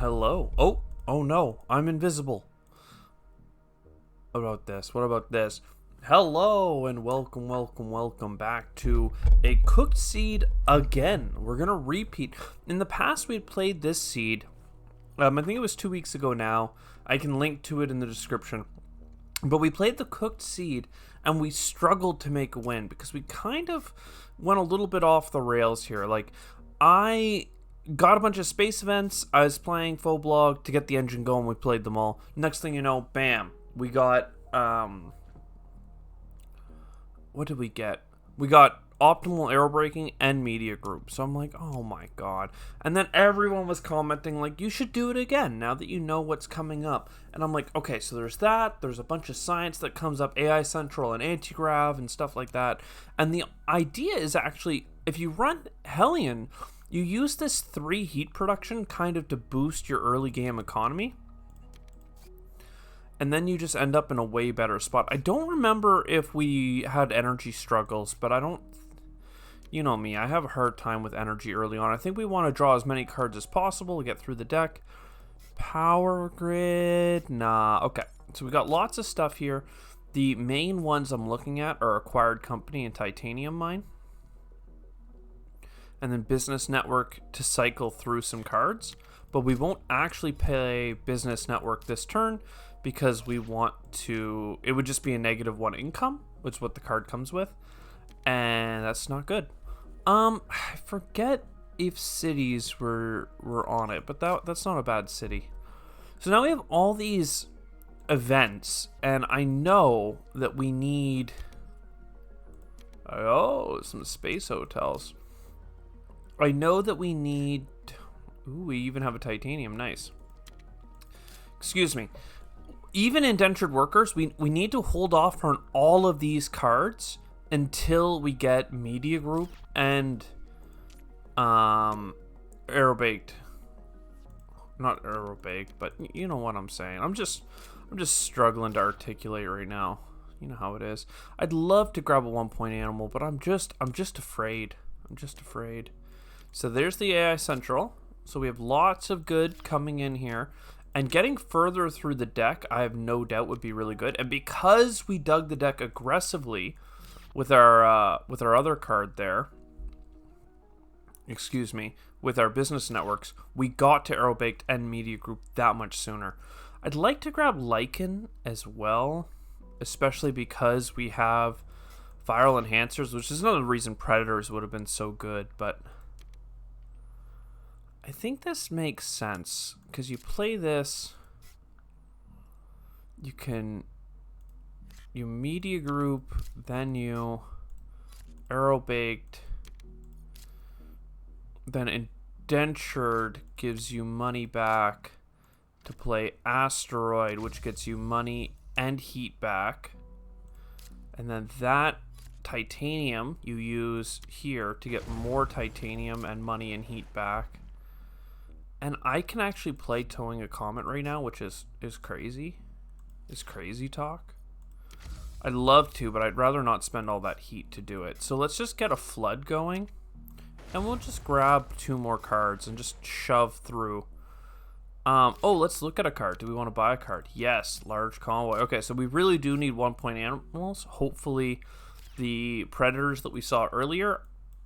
Hello. Oh no, I'm invisible. What about this? What about this? Hello and welcome back to a cooked seed again. We're gonna repeat. In the past, we had played this seed. I think it was 2 weeks ago now. I can link to it in the description. But we played the cooked seed, and we struggled to make a win because we kind of went a little bit off the rails here. Like, I got a bunch of space events. I was playing full blog to get the engine going. We played them all. Next thing you know, bam, we got what did we get? We got optimal aero braking and media group. So I'm like, oh my god. And then everyone was commenting like, you should do it again now that you know what's coming up. And I'm like, okay, so there's that. There's a bunch of science that comes up, AI Central and anti-grav and stuff like that. And the idea is actually, if you run Hellion, you use this 3 heat production kind of to boost your early game economy. And then you just end up in a way better spot. I don't remember if we had energy struggles, but I don't... You know me, I have a hard time with energy early on. I think we want to draw as many cards as possible to get through the deck. Power grid, nah. Okay, so we got lots of stuff here. The main ones I'm looking at are Acquired Company and Titanium Mine. And then Business Network to cycle through some cards. But we won't actually play Business Network this turn because we want to... It would just be a -1 income, which is what the card comes with. And that's not good. I forget if cities were on it, but that's not a bad city. So now we have all these events, and I know that we need... Oh, some space hotels. I know that we need... Ooh, we even have a titanium. Nice. Excuse me. Even indentured workers, we need to hold off on all of these cards until we get media group and aerobaked. Not aerobaked, but you know what I'm saying. I'm just struggling to articulate right now. You know how it is. I'd love to grab a 1-point animal, but I'm just afraid. I'm just afraid. So there's the AI Central. So we have lots of good coming in here. And getting further through the deck, I have no doubt would be really good. And because we dug the deck aggressively with our other card there, excuse me, with our business networks, we got to Aerobaked and Media Group that much sooner. I'd like to grab Lichen as well, especially because we have viral enhancers, which is another reason Predators would have been so good, but... I think this makes sense, because you play this, you media group, then you aerobaked, then indentured gives you money back to play asteroid, which gets you money and heat back, and then that titanium you use here to get more titanium and money and heat back. And I can actually play Towing a Comet right now, which is crazy. Is crazy talk. I'd love to, but I'd rather not spend all that heat to do it. So let's just get a flood going. And we'll just grab 2 more cards and just shove through. Oh, let's look at a card. Do we want to buy a card? Yes, large convoy. Okay, so we really do need 1-point animals. Hopefully the Predators that we saw earlier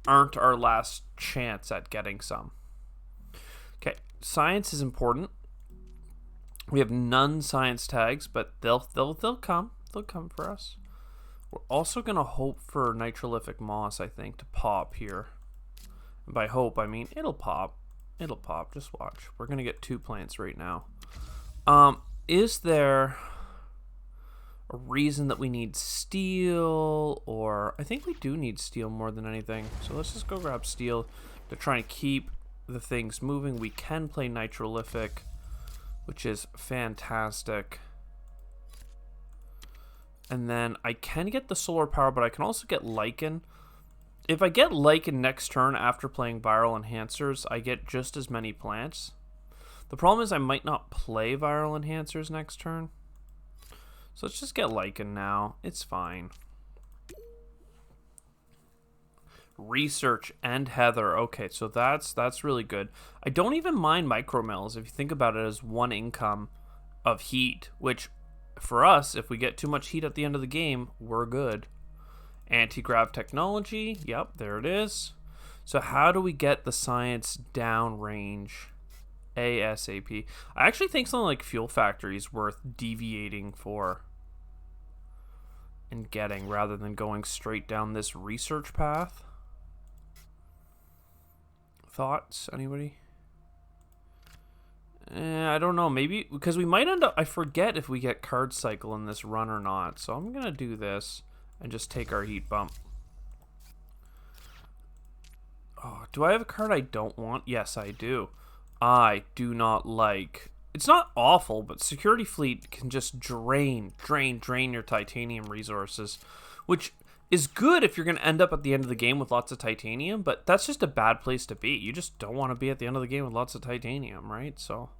aren't our last chance at getting some. Okay, science is important. We have none science tags, but they'll come. They'll come for us. We're also gonna hope for nitrolific moss, I think, to pop here. And by hope, I mean it'll pop. It'll pop. Just watch. We're gonna get 2 plants right now. Is there a reason that we need steel? Or I think we do need steel more than anything. So let's just go grab steel to try and keep the things moving. We can play nitrolific, which is fantastic. And then I can get the solar power, but I can also get Lichen. If I get Lichen next turn after playing viral enhancers, I get just as many plants. The problem is I might not play viral enhancers next turn. So let's just get Lichen now. It's fine. research, and heather. Okay, so that's really good. I don't even mind micro mills if you think about it as one income of heat, which for us, if we get too much heat at the end of the game, we're good. Anti-grav technology, yep, there it is. So how do we get the science downrange ASAP? I actually think something like fuel factory is worth deviating for and getting rather than going straight down this research path. Thoughts, anybody? I don't know, maybe because we might end up, I forget if we get card cycle in this run or not, so I'm gonna do this and just take our heat bump. Oh, do I have a card I don't want? Yes, I do. I do not like, it's not awful, but security fleet can just drain your titanium resources, which is good if you're going to end up at the end of the game with lots of titanium, but that's just a bad place to be. You just don't want to be at the end of the game with lots of titanium, right? So,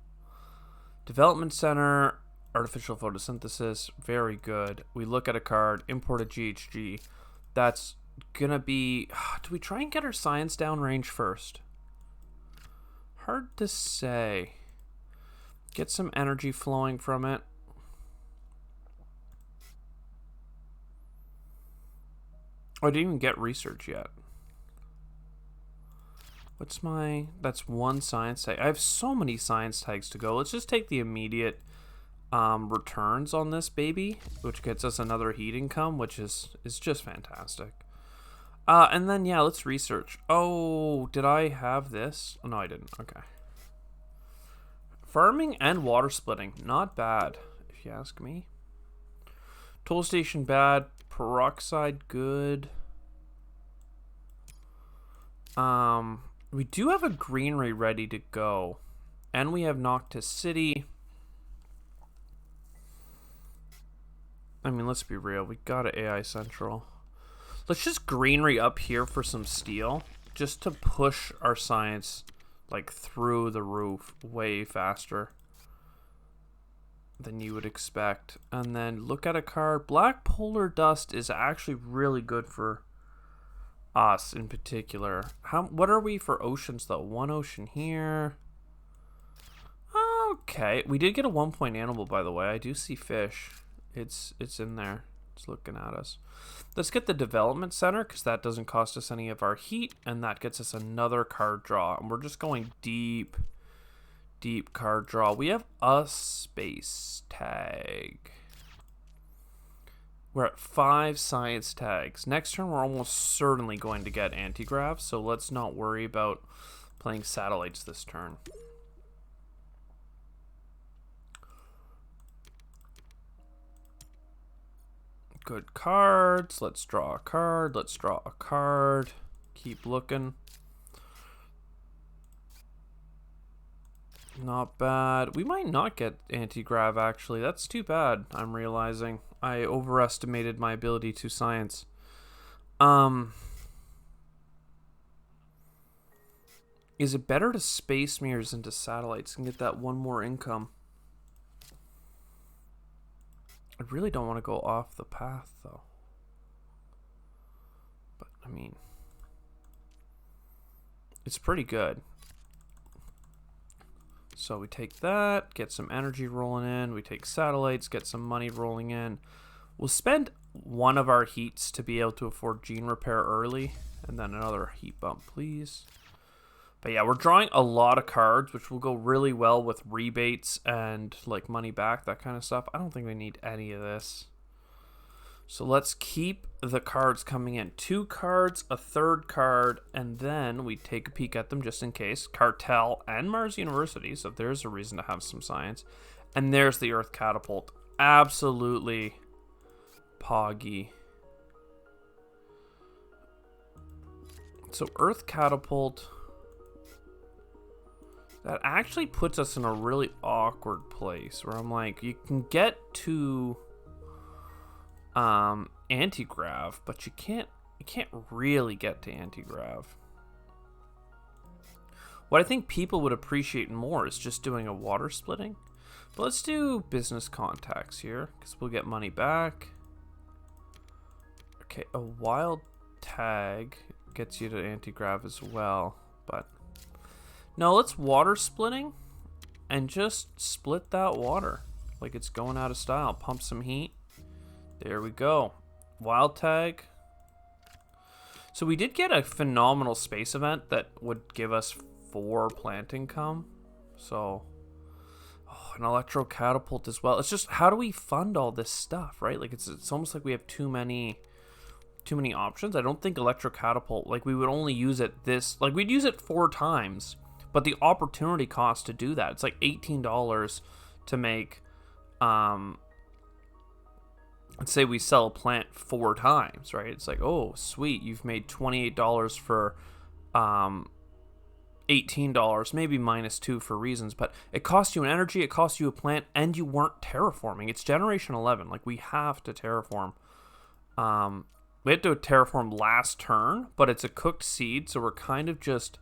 development center, artificial photosynthesis, very good. We look at a card, import a GHG. That's going to be, do we try and get our science downrange first? Hard to say. Get some energy flowing from it. Oh, I didn't even get research yet. What's my... That's one science tag. I have so many science tags to go. Let's just take the immediate returns on this baby, which gets us another heat income, which is just fantastic. And then, yeah, let's research. Oh, did I have this? Oh, no, I didn't. Okay. Farming and water splitting. Not bad, if you ask me. Toll station bad. Peroxide good. We do have a greenery ready to go. And we have Noctis City. I mean, let's be real. We got an AI Central. Let's just greenery up here for some steel. Just to push our science, like, through the roof way faster than you would expect. And then look at a card. Black Polar Dust is actually really good for us in particular. What are we for oceans, though? One ocean here. Okay. We did get a 1-point animal, by the way. I do see fish. It's in there. It's looking at us. Let's get the development center because that doesn't cost us any of our heat, and that gets us another card draw. And we're just going deep card draw. We have a space tag. We're at 5 science tags. Next turn, we're almost certainly going to get anti-grav, so let's not worry about playing satellites this turn. Good cards. Let's draw a card. Let's draw a card. Keep looking. Not bad. We might not get anti-grav, actually. That's too bad, I'm realizing. I overestimated my ability to science. Is it better to space mirrors into satellites and get that one more income? I really don't want to go off the path, though. But, I mean, it's pretty good. So we take that, get some energy rolling in. We take satellites, get some money rolling in. We'll spend one of our heats to be able to afford gene repair early. And then another heat bump, please. But yeah, we're drawing a lot of cards, which will go really well with rebates and like money back, that kind of stuff. I don't think we need any of this. So let's keep the cards coming in. 2 cards, a 3rd card, and then we take a peek at them just in case. Cartel and Mars University, so there's a reason to have some science. And there's the Earth Catapult. Absolutely poggy. So Earth Catapult... That actually puts us in a really awkward place where I'm like, you can get to anti-grav, but you can't really get to anti-grav. What I think people would appreciate more is just doing a water splitting. But let's do business contacts here because we'll get money back. Okay, a wild tag gets you to anti-grav as well. But no, let's water splitting and just split that water like it's going out of style. Pump some heat. There we go. Wild tag. So we did get a phenomenal space event that would give us 4 plant income. So, an electro catapult as well. It's just, how do we fund all this stuff, right? Like it's almost like we have too many options. I don't think electro catapult, like we would only use it like we'd use it 4 times, but the opportunity cost to do that, it's like $18 to make, let's say we sell a plant 4 times, right? It's like, oh, sweet, you've made $28 for $18, maybe -2 for reasons, but it costs you an energy, it costs you a plant, and you weren't terraforming. It's generation 11. Like, we have to terraform. We had to terraform last turn, but it's a cooked seed, so we're kind of just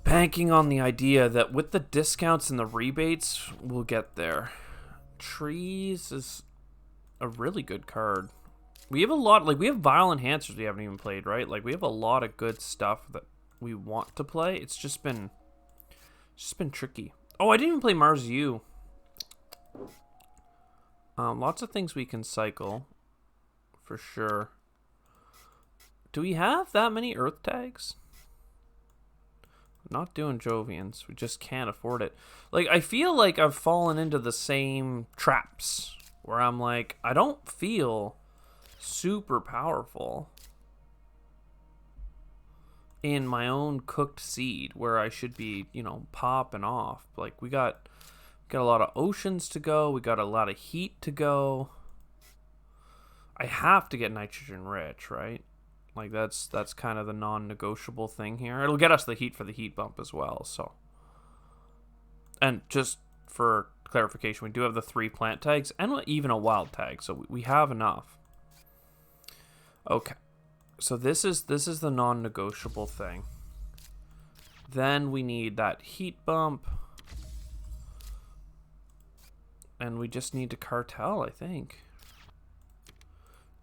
banking on the idea that with the discounts and the rebates, we'll get there. Trees is a really good card. We have a lot, like we have Vile Enhancers we haven't even played, right? Like we have a lot of good stuff that we want to play. It's just been tricky. Oh, I didn't even play Mars U. Lots of things we can cycle for sure. Do we have that many Earth tags? Not doing Jovians. We just can't afford it. Like, I feel like I've fallen into the same traps where I'm like, I don't feel super powerful in my own cooked seed where I should be, you know, popping off. Like, we got a lot of oceans to go. We got a lot of heat to go. I have to get nitrogen rich, right? Like, that's kind of the non-negotiable thing here. It'll get us the heat for the heat bump as well, so. And just for clarification, we do have the 3 plant tags and even a wild tag, so we have enough. Okay. So this is the non-negotiable thing. Then we need that heat bump. And we just need to cartel, I think.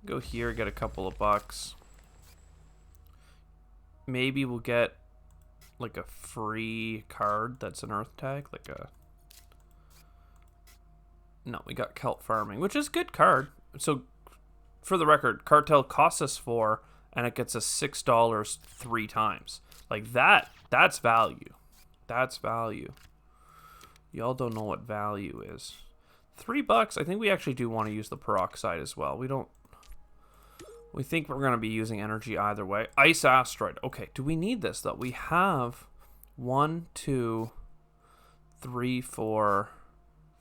Go here, get a couple of bucks. Maybe we'll get like a free card that's an earth tag, like a... No, we got kelp farming, which is a good card. So, for the record, Cartel costs us 4, and it gets us $6 3 times. Like, that's value. That's value. Y'all don't know what value is. $3, I think we actually do want to use the peroxide as well. We think we're going to be using energy either way. Ice asteroid. Okay, do we need this, though? We have 1, 2, 3, 4,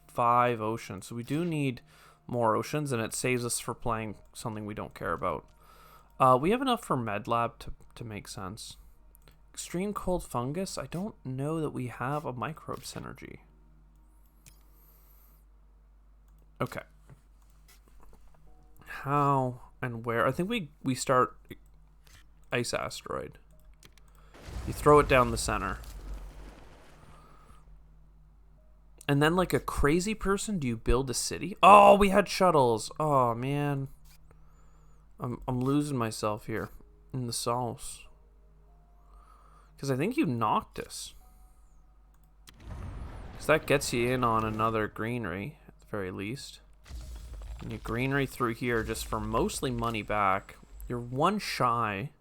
5 oceans. So we do need more oceans, and it saves us for playing something we don't care about. We have enough for MedLab to make sense. Extreme cold fungus. I don't know that we have a microbe synergy. Okay. How and where? I think we start ice asteroid. You throw it down the center. And then, like a crazy person, do you build a city? Oh, we had shuttles. Oh, man. I'm losing myself here in the sauce. Because I think you knocked us. Because that gets you in on another greenery, at the very least. And you greenery through here just for mostly money back. You're 1 shy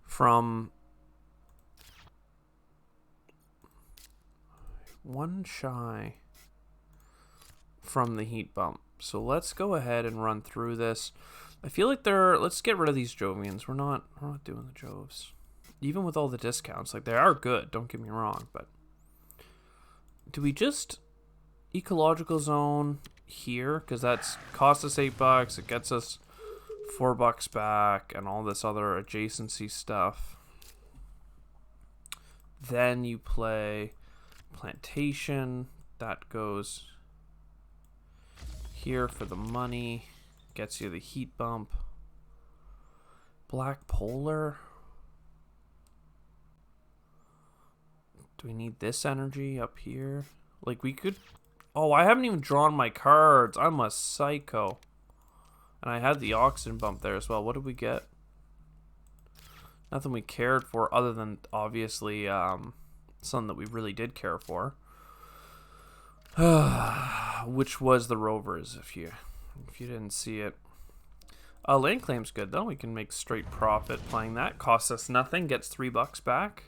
from... 1 shy from the heat bump. So let's go ahead and run through this. I feel like let's get rid of these Jovians. We're not doing the Joves. Even with all the discounts, like they are good, don't get me wrong, but do we just ecological zone here? Because that's cost us $8, it gets us $4 back, and all this other adjacency stuff. Then you play Plantation. That goes here for the money. Gets you the heat bump. Black Polar. Do we need this energy up here? Like we could... Oh, I haven't even drawn my cards. I'm a psycho. And I had the oxygen bump there as well. What did we get? Nothing we cared for other than, obviously, something that we really did care for. Which was the Rovers, if you didn't see it. Land claim's good, though. We can make straight profit playing that. Costs us nothing. Gets $3 back.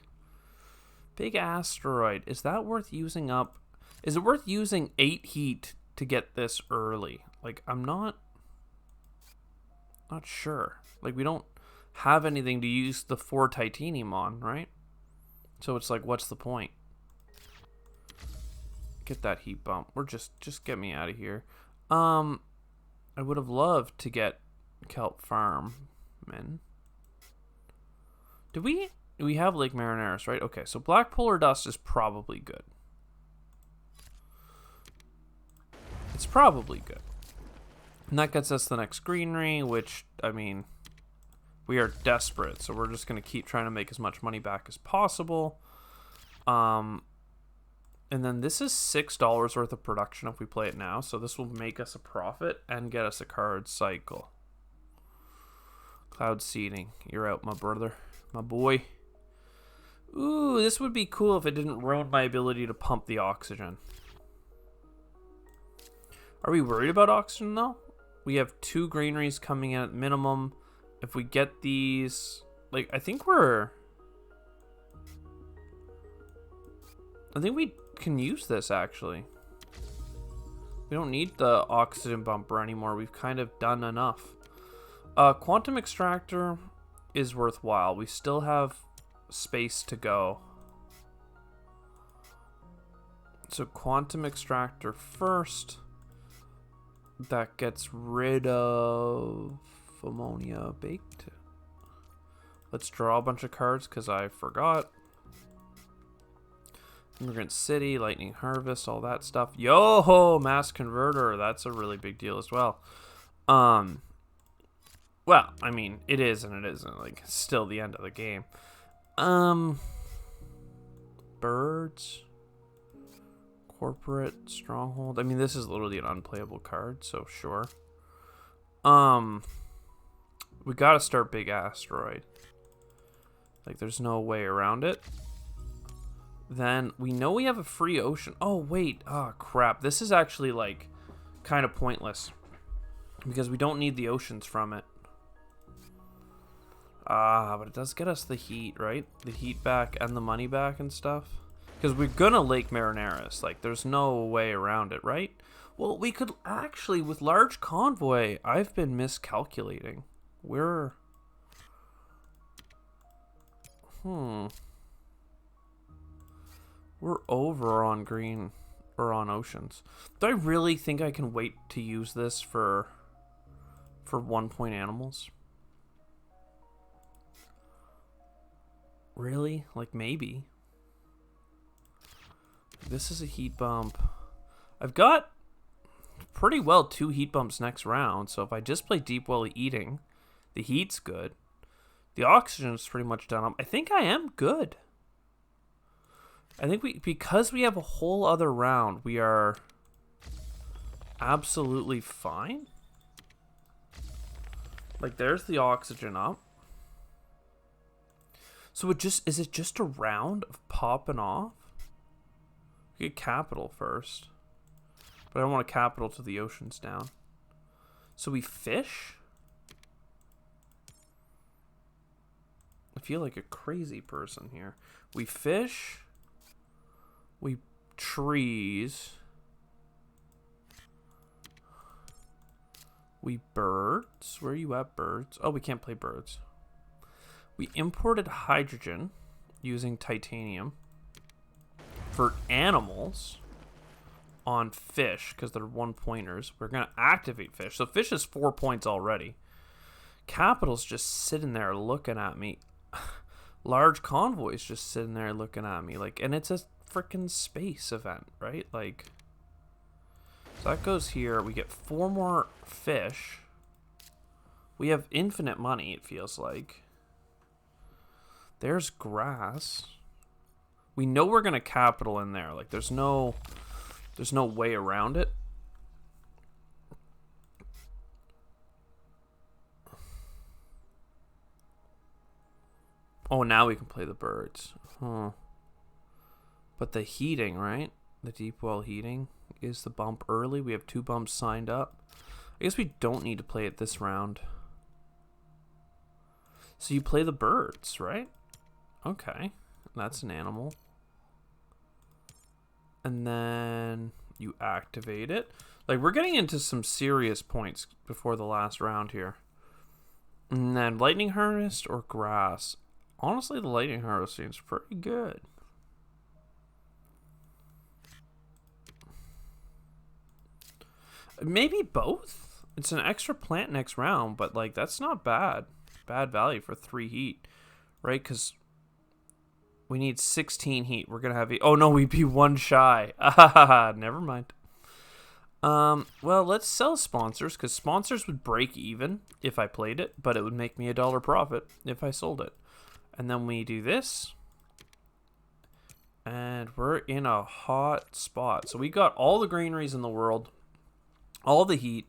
Big asteroid. Is that worth using up? Is it worth using 8 heat to get this early? Like, I'm not sure. Like, we don't have anything to use the 4 titanium on, right? So it's like, what's the point? Get that heat bump. We're just get me out of here. I would have loved to get kelp farmmen. Do we have Lake Marineris, right? Okay, so black polar dust is probably good. It's probably good. And that gets us the next greenery, which, I mean, we are desperate, so we're just going to keep trying to make as much money back as possible. And then this is $6 worth of production if we play it now, so this will make us a profit and get us a card cycle. Cloud seeding. You're out, my brother. My boy. Ooh, this would be cool if it didn't ruin my ability to pump the oxygen. Are we worried about oxygen, though? We have 2 greeneries coming in at minimum. If we get these... Like, I think we can use this, actually. We don't need the oxygen bumper anymore. We've kind of done enough. Quantum extractor is worthwhile. We still have space to go. So quantum extractor first. That gets rid of ammonia baked. Let's draw a bunch of cards because I forgot. Immigrant City, Lightning Harvest, all that stuff. Yo, Mass Converter. That's a really big deal as well. Well, I mean, it is and it isn't. Like, it's still the end of the game. Birds. Corporate Stronghold. I mean, this is literally an unplayable card, so sure. We gotta start Big Asteroid. Like, there's no way around it. Then, we know we have a free ocean. Oh, wait. Oh, crap. This is actually, like, kind of pointless. Because we don't need the oceans from it. But it does get us the heat, right? The heat back and the money back and stuff. Because we're gonna Lake Marineris. Like, there's no way around it, right? Well, we could actually, with large convoy, I've been miscalculating. We're... We're over on green, or on oceans. Do I really think I can wait to use this for 1-point animals? Really? Like, maybe. This is a heat bump. I've got pretty well 2 heat bumps next round, so if I just play Deep Well Eating, the heat's good. The oxygen's pretty much done up. I think I am good. I think because we have a whole other round, we are absolutely fine. Like, there's the oxygen up. So is it just a round of popping off? We get capital first. But I don't want a capital till the ocean's down. So we fish? I feel like a crazy person here. We fish. We trees. We birds. Where are you at, birds? Oh, we can't play birds. We imported hydrogen using titanium for animals on fish because they're 1-pointers. We're going to activate fish. So fish is 4 points already. Capital's just sitting there looking at me. Large convoy's just sitting there looking at me. Like, and it's a freaking space event, right? Like, so that goes here. We get 4 more fish. We have infinite money, it feels like. There's grass. We know we're gonna capital in there. Like, there's no way around it. Oh, now we can play the birds. Huh. But the heating, right? The deep well heating is the bump early. We have 2 bumps signed up. I guess we don't need to play it this round. So you play the birds, right? Okay. That's an animal. And then you activate it. Like, we're getting into some serious points before the last round here. And then lightning harvest or grass. Honestly, the lightning harvest seems pretty good. Maybe both. It's an extra plant next round, but like that's not bad. Bad value for 3 heat, right? Because we need 16 heat. We're gonna have oh no, we'd be 1 shy. Never mind. Well, let's sell sponsors because sponsors would break even if I played it, but it would make me $1 profit if I sold it. And then we do this. And we're in a hot spot. So we got all the greeneries in the world, all the heat,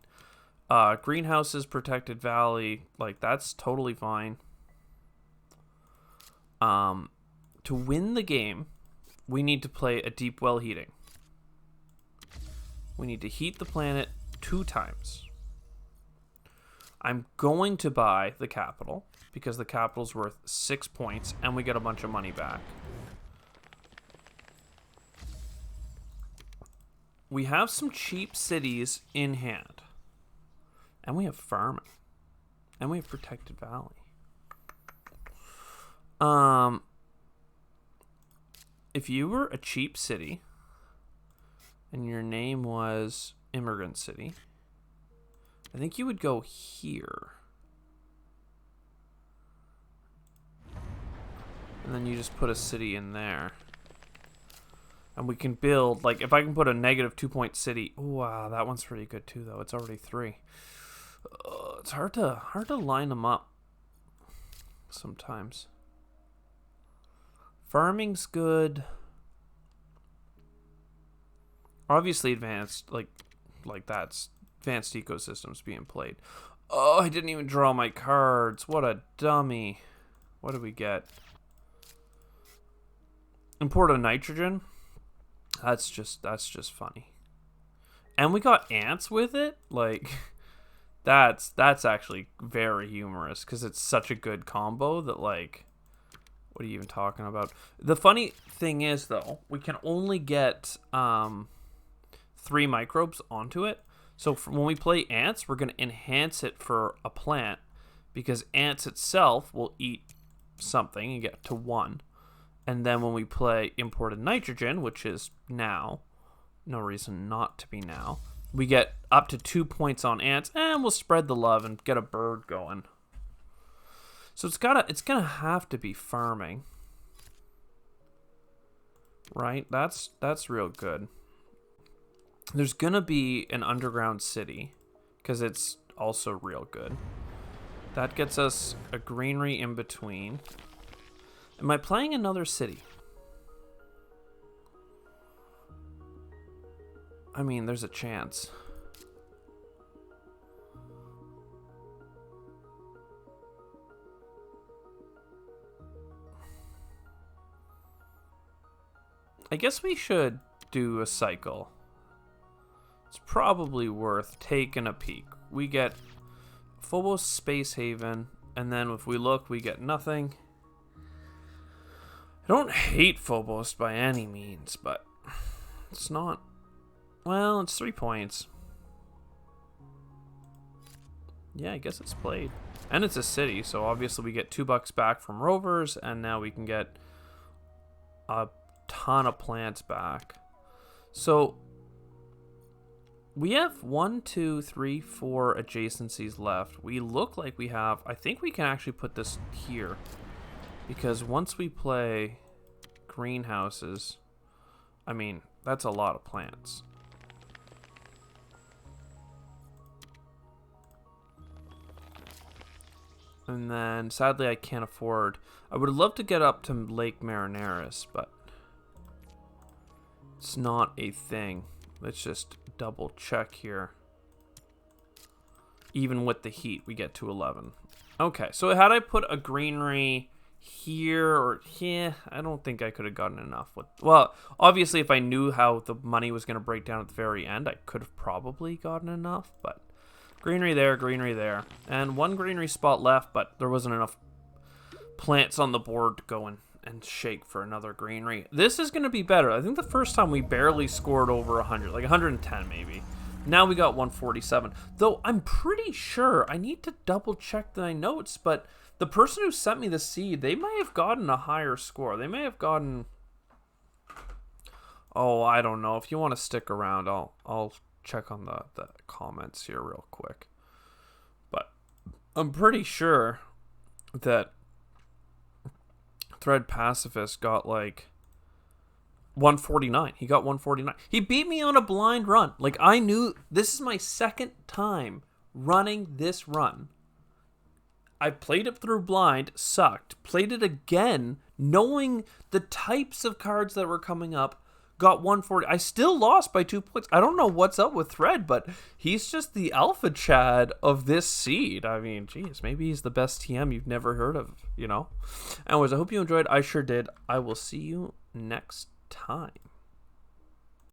greenhouses, protected valley, like that's totally fine. To win the game, we need to play a deep well heating. We need to heat the planet 2 times. I'm going to buy the capital because the capital's worth 6 points and we get a bunch of money back. We have some cheap cities in hand. And we have farming. And we have protected valley. If you were a cheap city and your name was Immigrant City, I think you would go here. And then you just put a city in there. And we can build, like, if I can put a negative 2-point city. Ooh, wow, that one's pretty good too, though. It's already 3. It's hard to line them up sometimes. Farming's good. Obviously advanced, like that's advanced ecosystems being played. Oh, I didn't even draw my cards. What a dummy. What did we get? Import of nitrogen. That's just funny. And we got ants with it? Like, that's actually very humorous because it's such a good combo that, like, what are you even talking about? The funny thing is, though, we can only get 3 microbes onto it. So when we play ants, we're going to enhance it for a plant because ants itself will eat something and get to 1. And then when we play imported nitrogen, which is now, no reason not to be now, we get up to 2 points on ants, and we'll spread the love and get a bird going. So it's gonna have to be farming, right? That's real good. There's gonna be an underground city because it's also real good. That gets us a greenery in between. Am I playing another city? I mean, there's a chance. I guess we should do a cycle. It's probably worth taking a peek. We get Phobos Space Haven, and then if we look, we get nothing. I don't hate Phobos by any means, but it's not... Well, it's 3 points. Yeah, I guess it's played. And it's a city, so obviously we get $2 back from rovers, and now we can get a ton of plants back. So we have 1, 2, 3, 4 adjacencies left. We look like we have... I think we can actually put this here. Because once we play greenhouses, I mean, that's a lot of plants. And then, sadly, I can't afford... I would love to get up to Lake Marineris, but it's not a thing. Let's just double check here. Even with the heat, we get to 11. Okay, so had I put a greenery here, or yeah, I don't think I could have gotten enough with. Well, obviously, if I knew how the money was going to break down at the very end, I could have probably gotten enough. But greenery there, and one greenery spot left, but there wasn't enough plants on the board to go and shake for another greenery. This is going to be better. I think the first time we barely scored over 100, like 110 maybe. Now we got 147. Though I'm pretty sure, I need to double check my notes, but the person who sent me the seed, they may have gotten a higher score. They may have gotten, oh, I don't know. If you want to stick around, I'll check on the comments here real quick. But I'm pretty sure that Thread Pacifist got like 149. He got 149. He beat me on a blind run. Like, I knew this is my second time running this run. I played it through blind, sucked. Played it again, knowing the types of cards that were coming up. Got 140. I still lost by 2 points. I don't know what's up with Thread, but he's just the alpha Chad of this seed. I mean, geez, maybe he's the best TM you've never heard of, you know? Anyways, I hope you enjoyed. I sure did. I will see you next time.